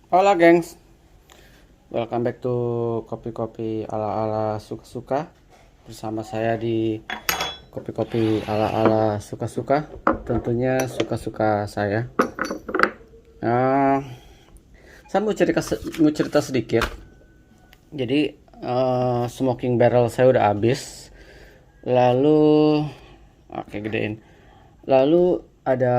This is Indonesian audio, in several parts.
Hola gengs, welcome back to kopi-kopi ala-ala suka-suka. Bersama saya di kopi-kopi ala-ala suka-suka. Tentunya suka-suka saya. Nah, saya mau cerita sedikit. Jadi smoking barrel saya udah habis. Lalu oke, gedein. Lalu ada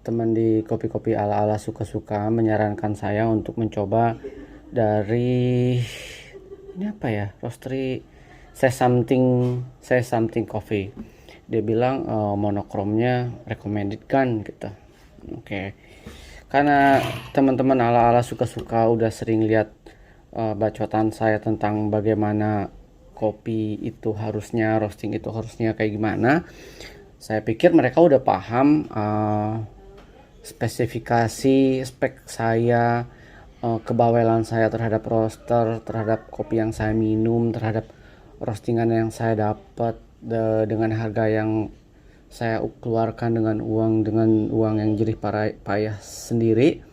teman di kopi-kopi ala-ala suka-suka menyarankan saya untuk mencoba dari ini apa ya, roastery say something coffee. Dia bilang monokromnya recommended kan gitu. Oke, karena teman-teman ala-ala suka-suka udah sering lihat bacotan saya tentang bagaimana kopi itu harusnya, roasting itu harusnya kayak gimana. Saya pikir mereka udah paham spek saya, kebawelan saya terhadap roaster, terhadap kopi yang saya minum, terhadap roastingan yang saya dapat dengan harga yang saya keluarkan dengan uang yang jerih payah sendiri.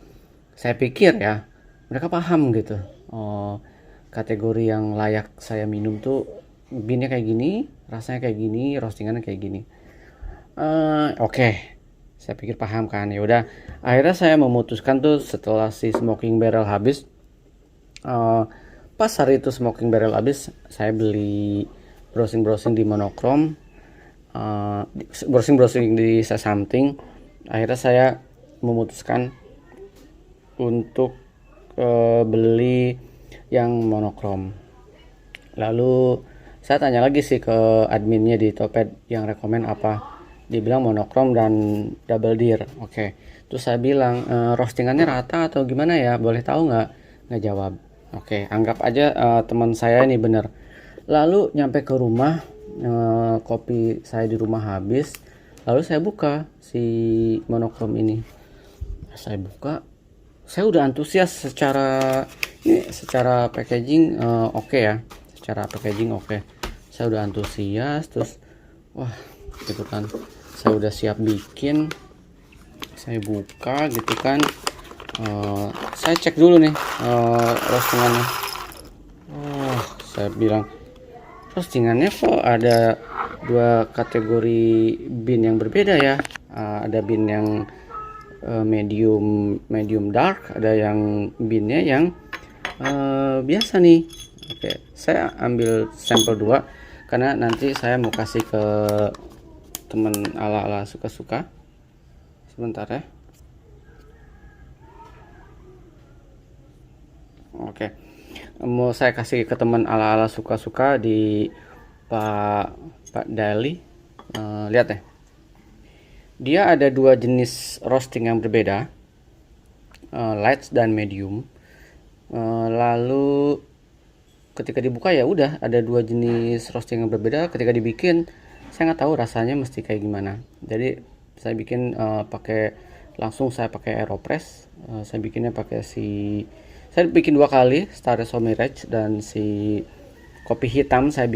Saya pikir ya mereka paham gitu. Oh, kategori yang layak saya minum tuh binnya kayak gini, rasanya kayak gini, roastingannya kayak gini. Oke, saya pikir paham kan. Ya udah, akhirnya saya memutuskan tuh setelah si smoking barrel habis. eh, Pas hari itu smoking barrel habis, saya beli browsing di monokrom, browsing di something. Akhirnya saya memutuskan untuk beli yang monokrom. Lalu saya tanya lagi sih ke adminnya di Topet yang rekomen apa. Dibilang monokrom dan double deer. Oke. Terus saya bilang roastingannya rata atau gimana ya? Boleh tahu nggak? Nggak jawab. Oke, anggap aja teman saya ini bener. Lalu nyampe ke rumah, kopi saya di rumah habis. Lalu saya buka si monokrom ini. Saya buka, saya udah antusias secara packaging, oke ya, secara packaging oke. Saya udah antusias, terus wah gitu kan, saya udah siap bikin. Saya buka gitu kan. Saya cek dulu nih roastingannya. Saya bilang roastingannya kok ada dua kategori bin yang berbeda ya. Ada bin yang medium medium dark, ada yang binnya yang biasa nih. Oke, saya ambil sampel dua karena nanti saya mau kasih ke temen ala-ala suka-suka. Sebentar ya. Oke, mau saya kasih ke teman ala-ala suka-suka di Pak Pak Dali. Lihat ya, dia ada dua jenis roasting yang berbeda, light dan medium. Lalu ketika dibuka ya udah ada dua jenis roasting yang berbeda. Ketika dibikin saya nggak tahu rasanya mesti kayak gimana. Jadi saya bikin saya pakai Aeropress. Saya bikinnya pakai saya bikin dua kali Star Mirage, dan si kopi hitam saya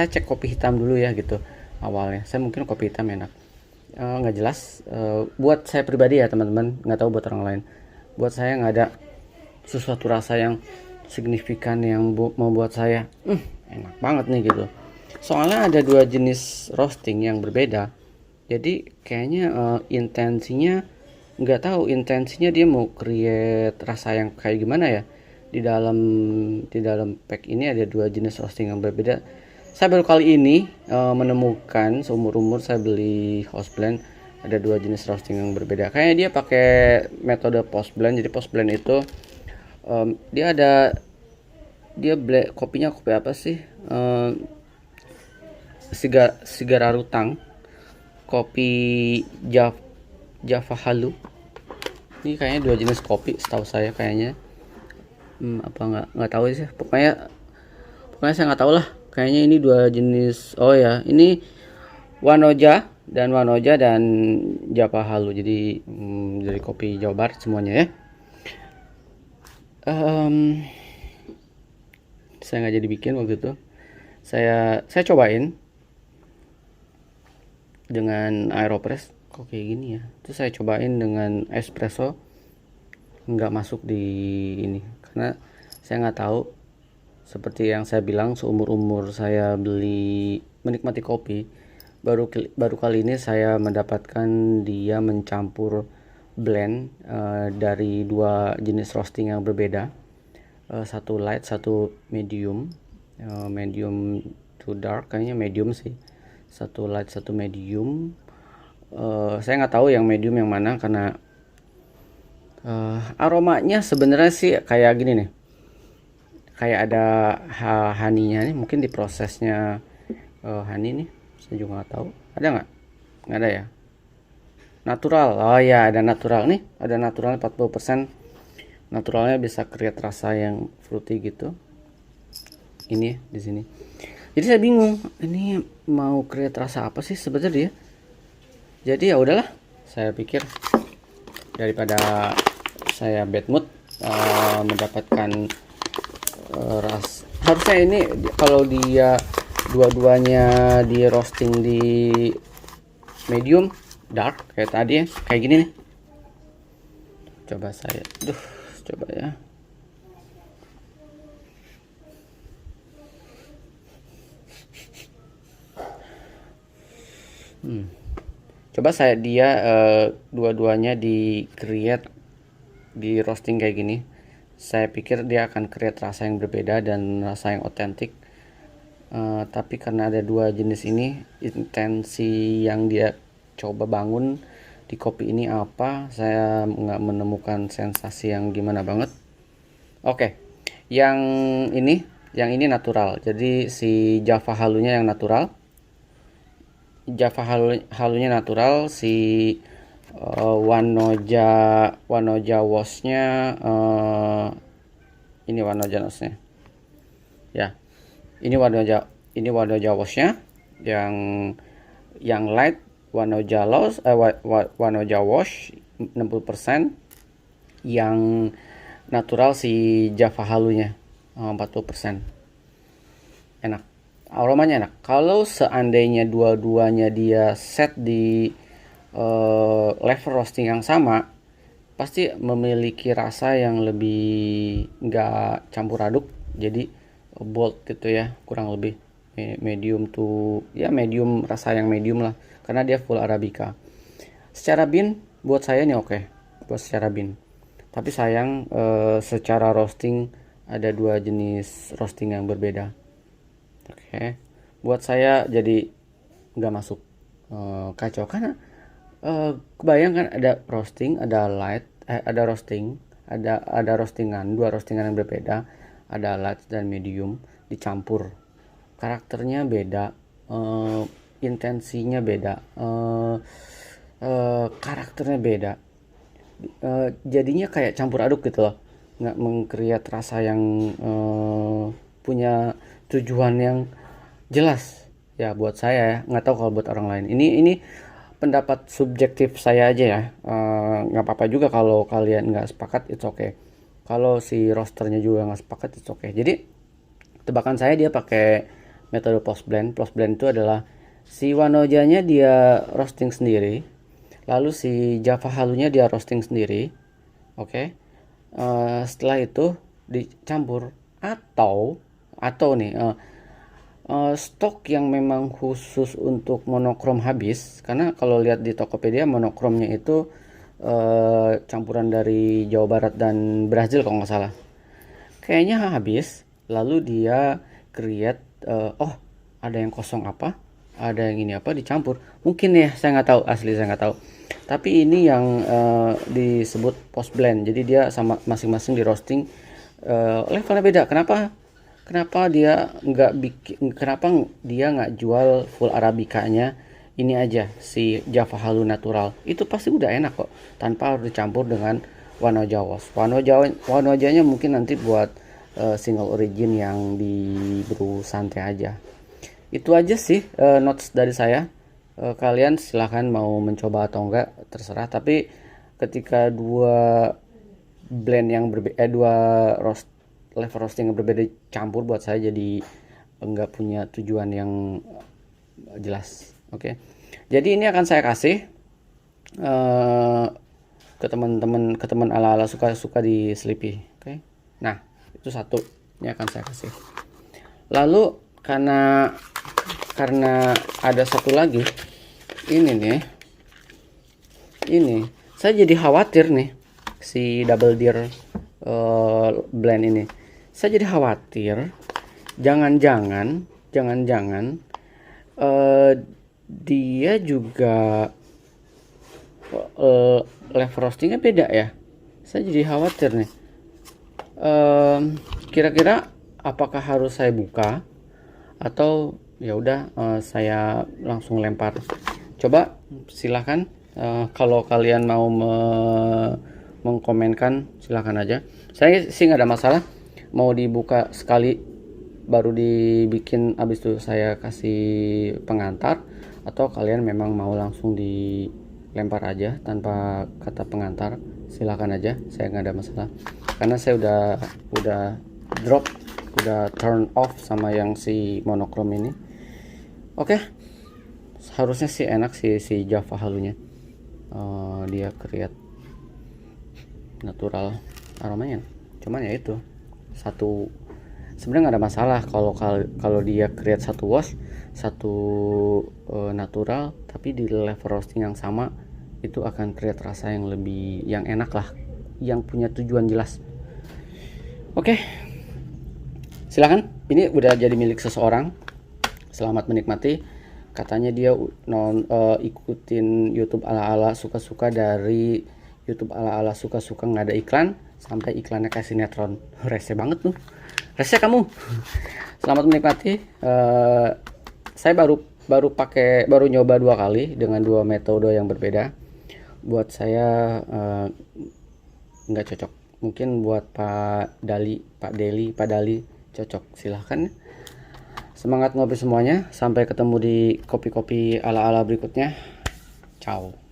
cek kopi hitam dulu ya gitu. Awalnya saya mungkin kopi hitam enak. Nggak jelas buat saya pribadi ya teman-teman, nggak tahu buat orang lain. Buat saya nggak ada sesuatu rasa yang signifikan yang membuat saya enak banget nih gitu. Soalnya ada dua jenis roasting yang berbeda. Jadi kayaknya intensinya dia mau create rasa yang kayak gimana ya. Di dalam pack ini ada dua jenis roasting yang berbeda. Saya baru kali ini menemukan, seumur umur saya beli house blend, ada dua jenis roasting yang berbeda. Kayaknya dia pakai metode post blend. Jadi post blend itu dia ada kopinya kopi apa sih? Sigara Rutang, kopi Java Halu. Ini kayaknya dua jenis kopi setahu saya kayaknya. Apa nggak tahu sih. Pokoknya saya nggak tahu lah. Kayaknya ini dua jenis. Oh ya, ini Wanoja dan Java Halu. Jadi dari kopi Jawa Barat semuanya ya. Saya nggak jadi bikin waktu itu. Saya cobain dengan Aeropress kok kayak gini ya. Terus saya cobain dengan espresso nggak masuk di ini, karena saya nggak tahu. Seperti yang saya bilang, seumur-umur saya beli menikmati kopi, baru kali ini saya mendapatkan dia mencampur blend dari dua jenis roasting yang berbeda, satu light satu medium, medium to dark, kayaknya medium sih, satu light satu medium. Saya nggak tahu yang medium yang mana, karena aromanya sebenarnya sih kayak gini nih, kayak ada honey-nya nih, mungkin di prosesnya honey nih, saya juga nggak tahu. Ada nggak ada ya. Natural, oh ya ada natural nih, ada natural 40%. Naturalnya bisa create rasa yang fruity gitu, ini di sini. Jadi saya bingung, ini mau create rasa apa sih sebenarnya dia. Jadi ya udahlah, saya pikir daripada saya bad mood mendapatkan harusnya ini kalau dia dua-duanya di roasting di medium dark kayak tadi ya, kayak gini nih. Coba saya coba ya. Coba saya dua-duanya di create di roasting kayak gini. Saya pikir dia akan create rasa yang berbeda dan rasa yang otentik. Tapi karena ada dua jenis ini, intensi yang dia coba bangun di kopi ini apa, saya nggak menemukan sensasi yang gimana banget. Oke, yang ini natural. Jadi si Java halunya yang natural. Java halunya natural, si Wanoja washnya ini Wanoja washnya ya, ini Wanoja washnya yang light Wanoja wash 60%, yang natural si Java halunya 40%. Enak, aromanya enak. Kalau seandainya dua-duanya dia set di level roasting yang sama, pasti memiliki rasa yang lebih nggak campur aduk, jadi bold gitu ya, kurang lebih medium to ya, medium, rasa yang medium lah, karena dia full arabica. Secara bean buat saya nih oke, buat secara bean. Tapi sayang secara roasting ada dua jenis roasting yang berbeda. Oke, buat saya jadi nggak masuk, kacau, karena kebayang kan ada roasting, ada light, ada roasting, ada roastingan, dua roastingan yang berbeda, ada light dan medium dicampur, karakternya beda, intensinya beda, karakternya beda, jadinya kayak campur aduk gitu loh, nggak mengkreat rasa yang punya tujuan yang jelas ya buat saya ya, nggak tahu kalau buat orang lain. Ini pendapat subjektif saya aja ya, nggak apa-apa juga kalau kalian nggak sepakat, it's okay. Kalau si rosternya juga nggak sepakat, it's okay. Jadi tebakan saya dia pakai metode post blend. Post blend itu adalah si Wanojanya dia roasting sendiri, lalu si Java halunya dia roasting sendiri, oke. Setelah itu dicampur, atau nih stok yang memang khusus untuk monokrom habis, karena kalau lihat di Tokopedia monokromnya itu campuran dari Jawa Barat dan Brazil kalau nggak salah, kayaknya habis. Lalu dia create ada yang kosong apa, ada yang ini apa, dicampur mungkin ya, saya nggak tahu, asli saya nggak tahu. Tapi ini yang disebut post blend, jadi dia sama masing-masing di roasting levelnya beda. Kenapa dia nggak jual full arabicanya ini aja, si Java halu natural itu pasti udah enak kok, tanpa harus dicampur dengan Wanoja wash. Wanojanya mungkin nanti buat single origin yang di brew santai aja. Itu aja sih notes dari saya. Kalian silahkan mau mencoba atau enggak, terserah. Tapi ketika dua blend yang berbeda, dua level roasting yang berbeda campur, buat saya jadi enggak punya tujuan yang jelas. Oke. Jadi ini akan saya kasih ke teman ala-ala suka di Sleepy. Oke. Nah, itu satu. Ini akan saya kasih. Lalu karena ada satu lagi ini nih. Ini saya jadi khawatir nih si Double Deer blend ini. Saya jadi khawatir jangan-jangan dia juga level roastingnya beda ya. Saya jadi khawatir nih. Kira-kira apakah harus saya buka atau ya udah saya langsung lempar. Coba silahkan kalau kalian mau mengkomenkan silahkan aja. Saya sih nggak ada masalah mau dibuka sekali baru dibikin, abis itu saya kasih pengantar, atau kalian memang mau langsung dilempar aja tanpa kata pengantar, silahkan aja, saya nggak ada masalah karena saya udah drop, udah turn off sama yang si monokrom ini. Oke, harusnya sih enak si Java halunya. Dia create natural aromanya, cuman ya itu satu, sebenarnya nggak ada masalah kalau dia create satu wash, satu natural, tapi di level roasting yang sama itu akan create rasa yang lebih, yang enak lah, yang punya tujuan jelas. Oke, silakan, ini udah jadi milik seseorang, selamat menikmati. Katanya dia ikutin YouTube ala-ala suka-suka, dari YouTube ala-ala suka-suka nggak ada iklan sampai iklannya kayak sinetron. Rese banget tuh, rese kamu. Selamat menikmati. Saya baru nyoba 2 kali dengan 2 metode yang berbeda. Buat saya nggak cocok. Mungkin buat Pak Dali cocok. Silahkan. Semangat ngopi semuanya. Sampai ketemu di kopi-kopi ala-ala berikutnya. Ciao.